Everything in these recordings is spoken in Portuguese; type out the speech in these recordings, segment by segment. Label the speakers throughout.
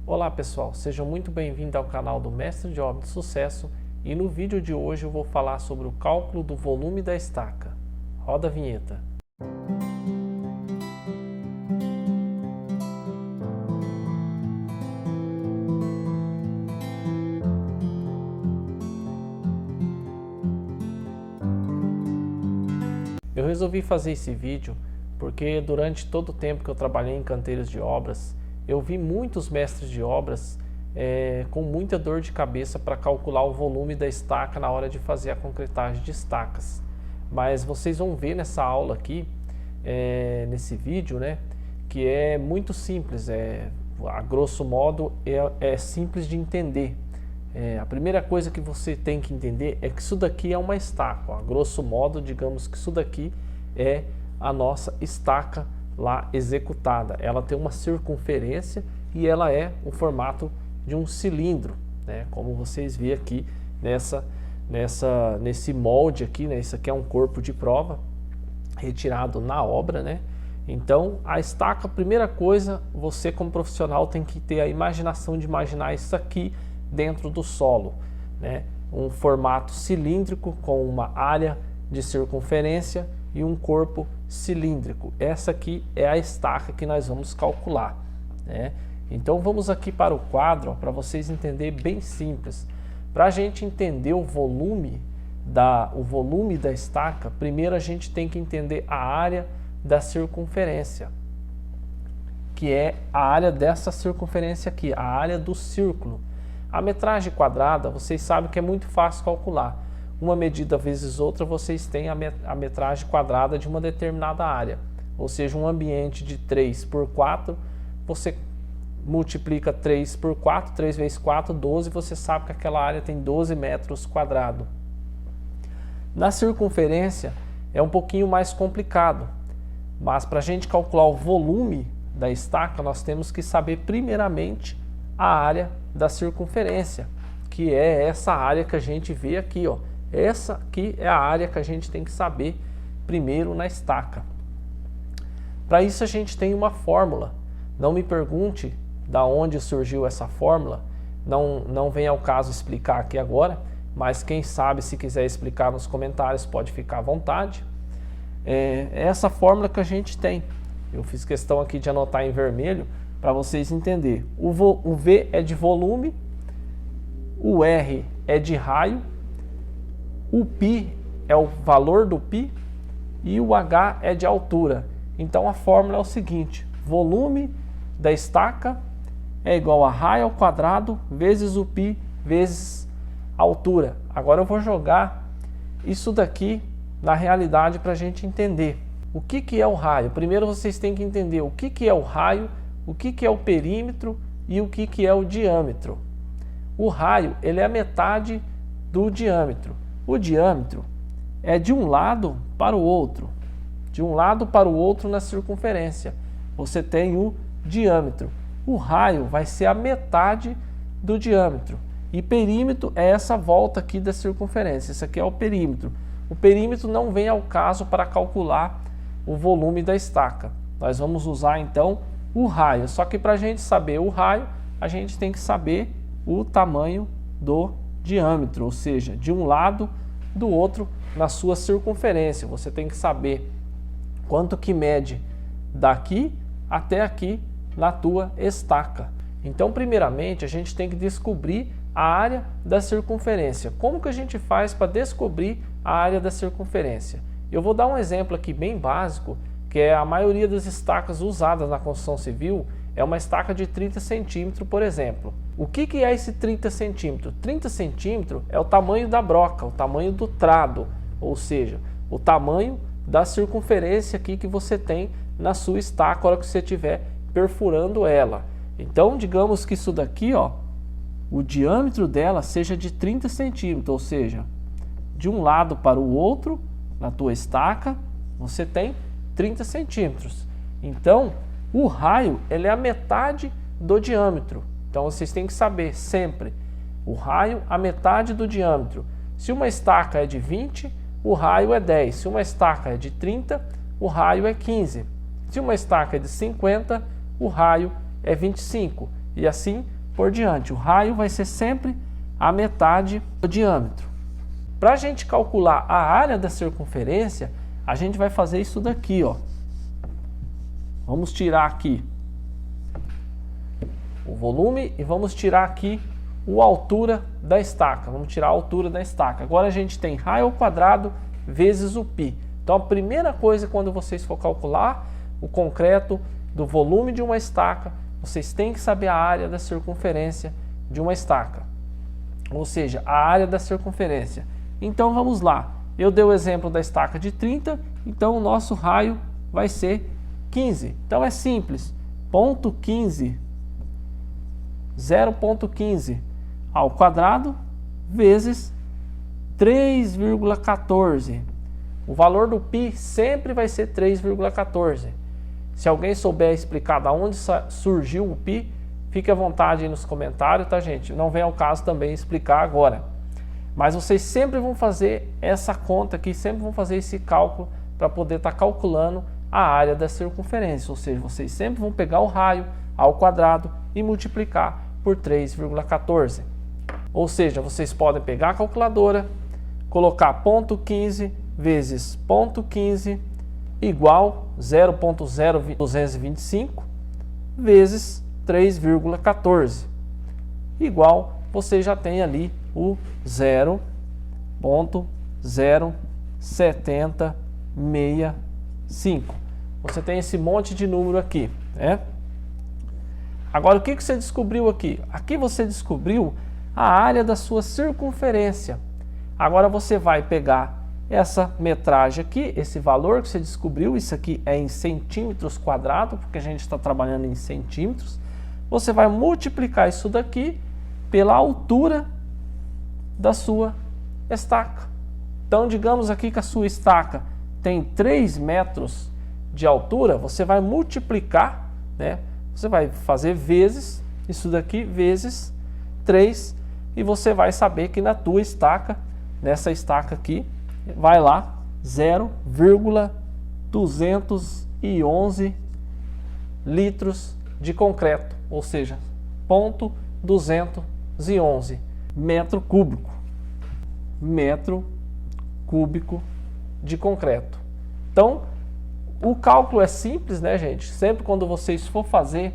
Speaker 1: Olá pessoal, sejam muito bem-vindos ao canal do Mestre de Obra de Sucesso e no vídeo de hoje eu vou falar sobre o cálculo do volume da estaca. Roda a vinheta. Eu resolvi fazer esse vídeo porque durante todo o tempo que eu trabalhei em canteiros de obras, eu vi muitos mestres de obras com muita dor de cabeça para calcular o volume da estaca na hora de fazer a concretagem de estacas. Mas vocês vão ver nessa aula aqui, nesse vídeo, né, que é muito simples, a grosso modo é simples de entender. A primeira coisa que você tem que entender é que isso daqui é uma estaca, ó. A grosso modo, digamos que isso daqui é a nossa estaca lá executada. Ela tem uma circunferência e ela é o formato de um cilindro, né? Como vocês veem aqui nesse molde aqui, né? Isso aqui é um corpo de prova retirado na obra, né? Então a estaca, a primeira coisa, você como profissional tem que ter a imaginação de imaginar isso aqui dentro do solo, né? Um formato cilíndrico com uma área de circunferência e um corpo cilíndrico. Essa aqui é a estaca que nós vamos calcular, né? Então vamos aqui para o quadro para vocês entenderem, bem simples. Para a gente entender o volume da estaca, primeiro a gente tem que entender a área da circunferência, que é a área dessa circunferência aqui, a área do círculo. A metragem quadrada, vocês sabem que é muito fácil calcular. Uma medida vezes outra, vocês têm a metragem quadrada de uma determinada área. Ou seja, um ambiente de 3 por 4, você multiplica 3 por 4, 3 vezes 4, 12, você sabe que aquela área tem 12 metros quadrados. Na circunferência é um pouquinho mais complicado, mas para a gente calcular o volume da estaca, nós temos que saber primeiramente a área da circunferência, que é essa área que a gente vê aqui, ó. Essa aqui é a área que a gente tem que saber primeiro na estaca. Para isso a gente tem uma fórmula. Não me pergunte da onde surgiu essa fórmula, não vem ao caso explicar aqui agora, mas quem sabe, se quiser explicar nos comentários, pode ficar à vontade. É essa fórmula que a gente tem. Eu fiz questão aqui de anotar em vermelho para vocês entenderem. O V é de volume, o R é de raio, o π é o valor do π e o H é de altura. Então a fórmula é o seguinte: volume da estaca é igual a raio ao quadrado vezes o π vezes a altura. Agora eu vou jogar isso daqui na realidade para a gente entender. O que é o raio? Primeiro vocês têm que entender o que é o raio, o que é o perímetro e o que é o diâmetro. O raio, ele é a metade do diâmetro. O diâmetro é de um lado para o outro. De um lado para o outro na circunferência. Você tem o diâmetro. O raio vai ser a metade do diâmetro. E perímetro é essa volta aqui da circunferência. Isso aqui é o perímetro. O perímetro não vem ao caso para calcular o volume da estaca. Nós vamos usar então o raio. Só que para a gente saber o raio, a gente tem que saber o tamanho do diâmetro, ou seja, de um lado do outro na sua circunferência. Você tem que saber quanto que mede daqui até aqui na tua estaca. Então, primeiramente, a gente tem que descobrir a área da circunferência. Como que a gente faz para descobrir a área da circunferência? Eu vou dar um exemplo aqui bem básico, que é a maioria das estacas usadas na construção civil é uma estaca de 30 centímetros, por exemplo. O que é esse 30 centímetros? 30 centímetros é o tamanho da broca, o tamanho do trado, ou seja, o tamanho da circunferência aqui que você tem na sua estaca na hora que você estiver perfurando ela. Então, digamos que isso daqui, ó, o diâmetro dela seja de 30 centímetros, ou seja, de um lado para o outro, na tua estaca, você tem 30 centímetros. Então, o raio, ele é a metade do diâmetro. Então, vocês têm que saber sempre, o raio, a metade do diâmetro. Se uma estaca é de 20, o raio é 10. Se uma estaca é de 30, o raio é 15. Se uma estaca é de 50, o raio é 25. E assim por diante. O raio vai ser sempre a metade do diâmetro. Para a gente calcular a área da circunferência, a gente vai fazer isso daqui, ó. Vamos tirar aqui o volume e vamos tirar aqui a altura da estaca. Vamos tirar a altura da estaca. Agora a gente tem raio ao quadrado vezes o π. Então a primeira coisa, quando vocês for calcular o concreto do volume de uma estaca, vocês têm que saber a área da circunferência de uma estaca. Ou seja, a área da circunferência. Então vamos lá. Eu dei o exemplo da estaca de 30, então o nosso raio vai ser 15. Então é simples. Ponto 15, 0,15 ao quadrado vezes 3,14. O valor do π sempre vai ser 3,14. Se alguém souber explicar de onde surgiu o π, fique à vontade aí nos comentários, tá, gente? Não vem ao caso também explicar agora. Mas vocês sempre vão fazer essa conta aqui, sempre vão fazer esse cálculo para poder estar calculando a área da circunferência. Ou seja, vocês sempre vão pegar o raio ao quadrado e multiplicar por 3,14. Ou seja, vocês podem pegar a calculadora, colocar ponto 15 vezes ponto 15 igual 0,0225 vezes 3,14 igual, você já tem ali o 0,0765. Você tem esse monte de número aqui, né? Agora, o que você descobriu aqui? Aqui você descobriu a área da sua circunferência. Agora você vai pegar essa metragem aqui, esse valor que você descobriu, isso aqui é em centímetros quadrados, porque a gente está trabalhando em centímetros. Você vai multiplicar isso daqui pela altura da sua estaca. Então, digamos aqui que a sua estaca tem 3 metros de altura, você vai multiplicar, né? Você vai fazer vezes, isso daqui vezes 3, e você vai saber que na tua estaca, nessa estaca aqui, vai lá 0,211 litros de concreto, ou seja, 0,211 metro cúbico de concreto. Então, o cálculo é simples, né, gente? Sempre quando vocês for fazer,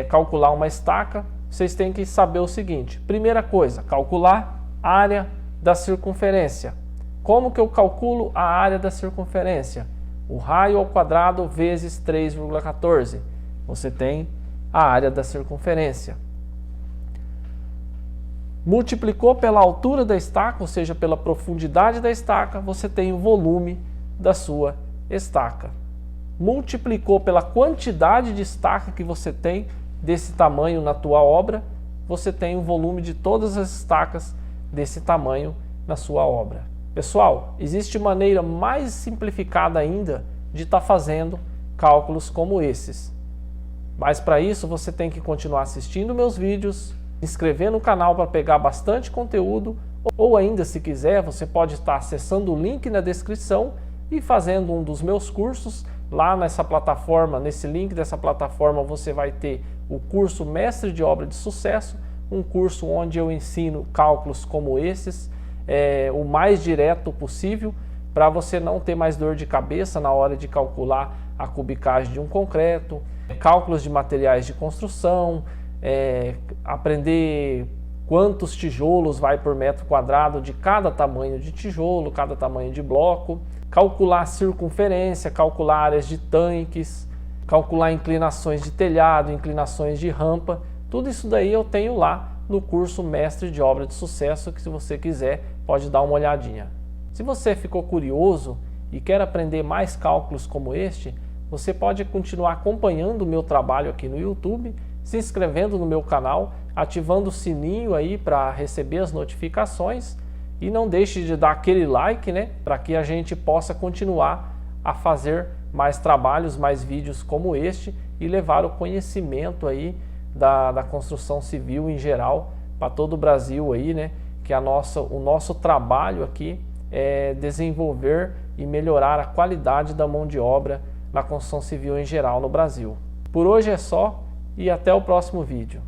Speaker 1: calcular uma estaca, vocês têm que saber o seguinte. Primeira coisa, calcular a área da circunferência. Como que eu calculo a área da circunferência? O raio ao quadrado vezes 3,14. Você tem a área da circunferência. Multiplicou pela altura da estaca, ou seja, pela profundidade da estaca, você tem o volume da sua estaca. Multiplicou pela quantidade de estaca que você tem desse tamanho na tua obra, você tem o volume de todas as estacas desse tamanho na sua obra. Pessoal, existe maneira mais simplificada ainda de estar fazendo cálculos como esses. Mas para isso você tem que continuar assistindo meus vídeos, se inscrever no canal para pegar bastante conteúdo, ou ainda, se quiser, você pode estar acessando o link na descrição e fazendo um dos meus cursos. Lá nessa plataforma, nesse link dessa plataforma, você vai ter o curso Mestre de Obra de Sucesso, um curso onde eu ensino cálculos como esses, o mais direto possível, para você não ter mais dor de cabeça na hora de calcular a cubicagem de um concreto, cálculos de materiais de construção, aprender quantos tijolos vai por metro quadrado de cada tamanho de tijolo, cada tamanho de bloco, calcular circunferência, calcular áreas de tanques, calcular inclinações de telhado, inclinações de rampa. Tudo isso daí eu tenho lá no curso Mestre de Obra de Sucesso, que se você quiser pode dar uma olhadinha. Se você ficou curioso e quer aprender mais cálculos como este, você pode continuar acompanhando o meu trabalho aqui no YouTube, se inscrevendo no meu canal, ativando o sininho aí para receber as notificações, e não deixe de dar aquele like, né, para que a gente possa continuar a fazer mais trabalhos, mais vídeos como este e levar o conhecimento aí da construção civil em geral para todo o Brasil aí, né, que o nosso trabalho aqui é desenvolver e melhorar a qualidade da mão de obra na construção civil em geral no Brasil. Por hoje é só e até o próximo vídeo.